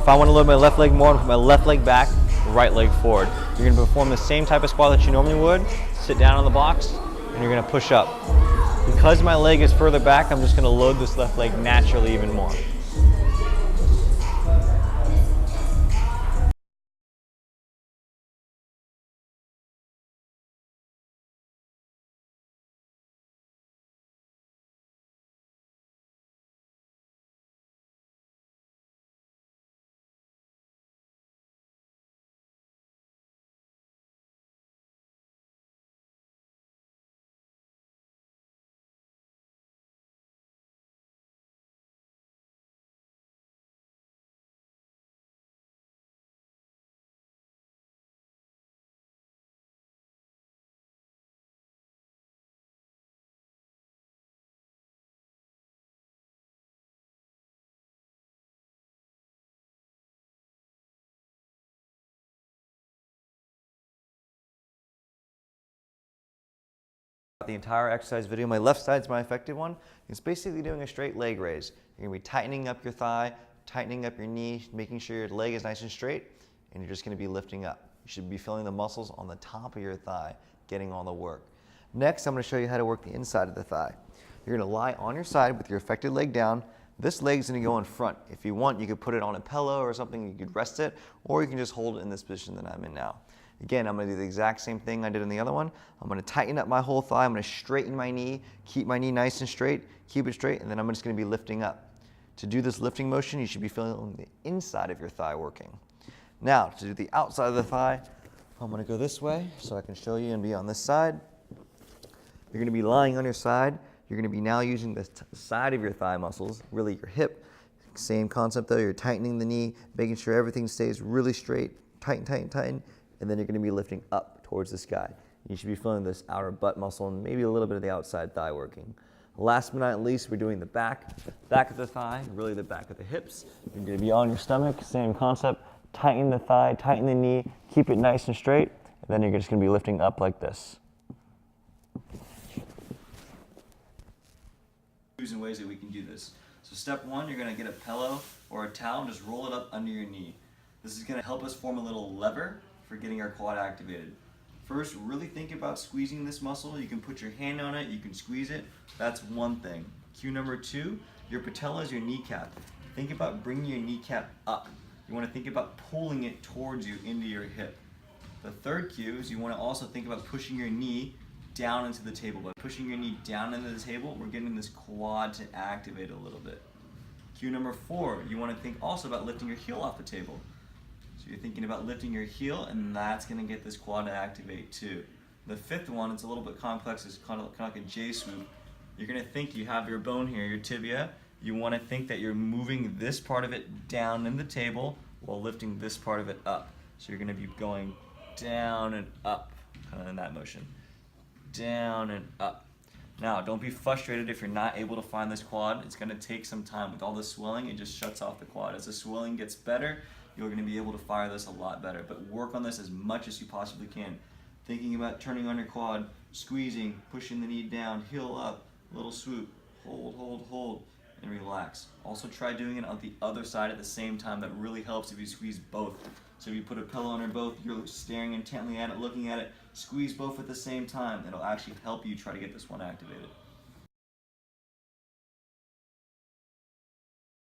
If I want to load my left leg more, I'm going to put my left leg back, right leg forward. You're going to perform the same type of squat that you normally would. Sit down on the box, and you're going to push up. Because my leg is further back, I'm just going to load this left leg naturally even more. The entire exercise video, my left side is my effective one. It's basically doing a straight leg raise. You're going to be tightening up your thigh, tightening up your knee, making sure your leg is nice and straight, and you're just going to be lifting up. You should be feeling the muscles on the top of your thigh, getting all the work. Next, I'm going to show you how to work the inside of the thigh. You're going to lie on your side with your affected leg down. This leg is going to go in front. If you want, you could put it on a pillow or something, you could rest it, or you can just hold it in this position that I'm in now. Again, I'm going to do the exact same thing I did in the other one. I'm going to tighten up my whole thigh. I'm going to straighten my knee, keep my knee nice and straight, keep it straight, and then I'm just going to be lifting up. To do this lifting motion, you should be feeling the inside of your thigh working. Now, to do the outside of the thigh, I'm going to go this way so I can show you and be on this side. You're going to be lying on your side. You're going to be now using the side of your thigh muscles, really your hip. Same concept though, you're tightening the knee, making sure everything stays really straight, tighten, tighten, tighten. And then you're going to be lifting up towards the sky. You should be feeling this outer butt muscle and maybe a little bit of the outside thigh working. Last but not least, we're doing the back of the thigh, really the back of the hips. You're going to be on your stomach, same concept. Tighten the thigh, tighten the knee, keep it nice and straight, and then you're just going to be lifting up like this. And ways that we can do this. So step one, you're going to get a pillow or a towel and just roll it up under your knee. This is going to help us form a little lever for getting our quad activated. First, really think about squeezing this muscle. You can put your hand on it, you can squeeze it. That's one thing. Cue number two, your patella is your kneecap. Think about bringing your kneecap up. You want to think about pulling it towards you into your hip. The third cue is you want to also think about pushing your knee down into the table. By pushing your knee down into the table, we're getting this quad to activate a little bit. Cue number four, you want to think also about lifting your heel off the table. So you're thinking about lifting your heel, and that's going to get this quad to activate too. The fifth one, it's a little bit complex, it's kind of like a J swoop. You're going to think you have your bone here, your tibia. You want to think that you're moving this part of it down in the table while lifting this part of it up. So you're going to be going down and up, kind of in that motion. Down and up. Now, don't be frustrated if you're not able to find this quad. It's going to take some time. With all the swelling, it just shuts off the quad. As the swelling gets better, you're going to be able to fire this a lot better. But work on this as much as you possibly can. Thinking about turning on your quad, squeezing, pushing the knee down, heel up, little swoop, hold, hold, hold, and relax. Also try doing it on the other side at the same time. That really helps if you squeeze both. So if you put a pillow under both, you're staring intently at it, looking at it, squeeze both at the same time. It'll actually help you try to get this one activated.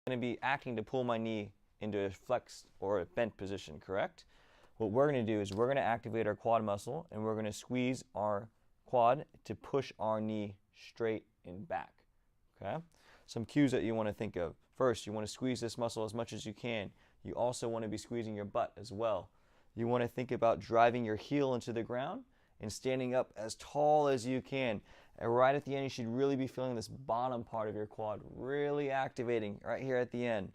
I'm going to be acting to pull my knee into a flexed or a bent position, correct? What we're going to do is we're going to activate our quad muscle, and we're going to squeeze our quad to push our knee straight and back, okay? Some cues that you want to think of. First, you want to squeeze this muscle as much as you can. You also want to be squeezing your butt as well. You want to think about driving your heel into the ground and standing up as tall as you can. And right at the end, you should really be feeling this bottom part of your quad really activating right here at the end.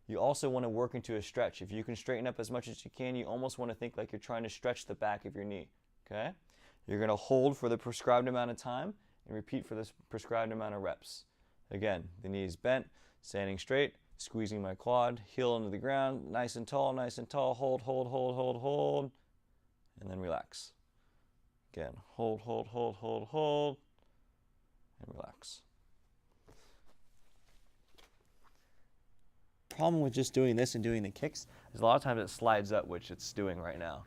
You also want to work into a stretch. If you can straighten up as much as you can, you almost want to think like you're trying to stretch the back of your knee, okay? You're going to hold for the prescribed amount of time and repeat for this prescribed amount of reps. Again, the knee is bent, standing straight, squeezing my quad, heel into the ground, nice and tall, hold, hold, hold, hold, hold, and then relax. Again, hold, hold, hold, hold, hold, and relax. problem with just doing this and doing the kicks is a lot of times it slides up, which it's doing right now.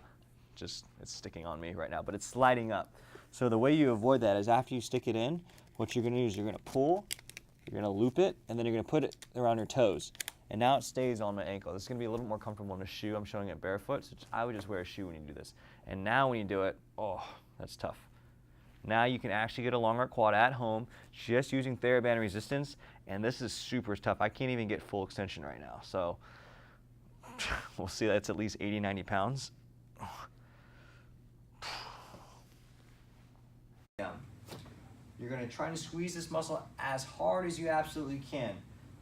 Just, it's sticking on me right now, but it's sliding up. So the way you avoid that is after you stick it in, what you're gonna do is you're gonna pull, you're gonna loop it, and then you're gonna put it around your toes. And now it stays on my ankle. This is gonna be a little more comfortable in a shoe. I'm showing it barefoot, so I would just wear a shoe when you do this. And now when you do it, oh, that's tough. Now you can actually get a longer quad at home just using TheraBand resistance, and this is super tough. I can't even get full extension right now, so we'll see. That's at least 80, 90 pounds. Down. You're going to try to squeeze this muscle as hard as you absolutely can.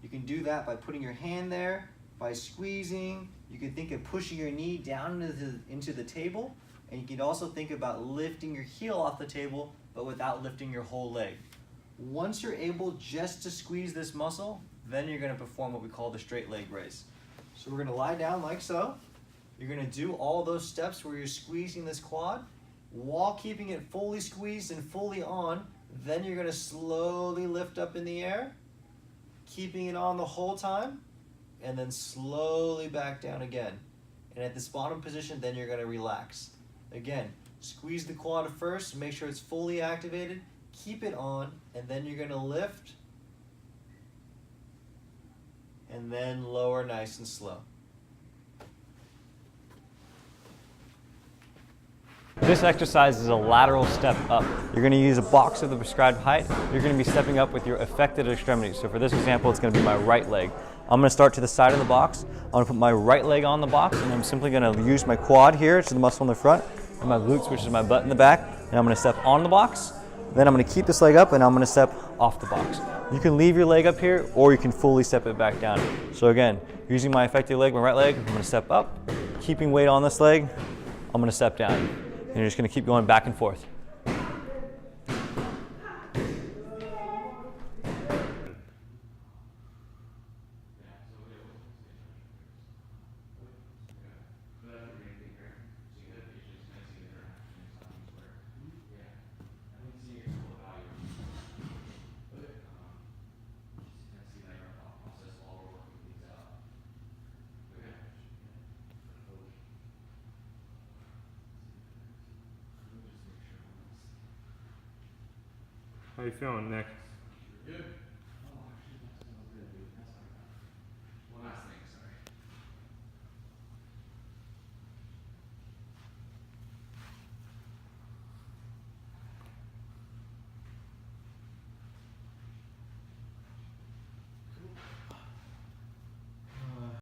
You can do that by putting your hand there, by squeezing. You can think of pushing your knee down into the table, and you can also think about lifting your heel off the table, but without lifting your whole leg. Once you're able just to squeeze this muscle, then you're going to perform what we call the straight leg raise. So we're going to lie down like so. You're going to do all those steps where you're squeezing this quad while keeping it fully squeezed and fully on. Then you're going to slowly lift up in the air, keeping it on the whole time, and then slowly back down again. And at this bottom position, then you're going to relax. Again, squeeze the quad first, make sure it's fully activated, keep it on, and then you're going to lift, and then lower nice and slow. This exercise is a lateral step up. You're going to use a box of the prescribed height. You're going to be stepping up with your affected extremities. So for this example, it's going to be my right leg. I'm going to start to the side of the box. I'm going to put my right leg on the box, and I'm simply going to use my quad here, which is the muscle in the front, and my glutes, which is my butt in the back, and I'm going to step on the box. Then I'm going to keep this leg up, and I'm going to step off the box. You can leave your leg up here, or you can fully step it back down. So again, using my affected leg, my right leg, I'm going to step up, keeping weight on this leg, I'm going to step down. And you're just going to keep going back and forth. How you feeling, Nick?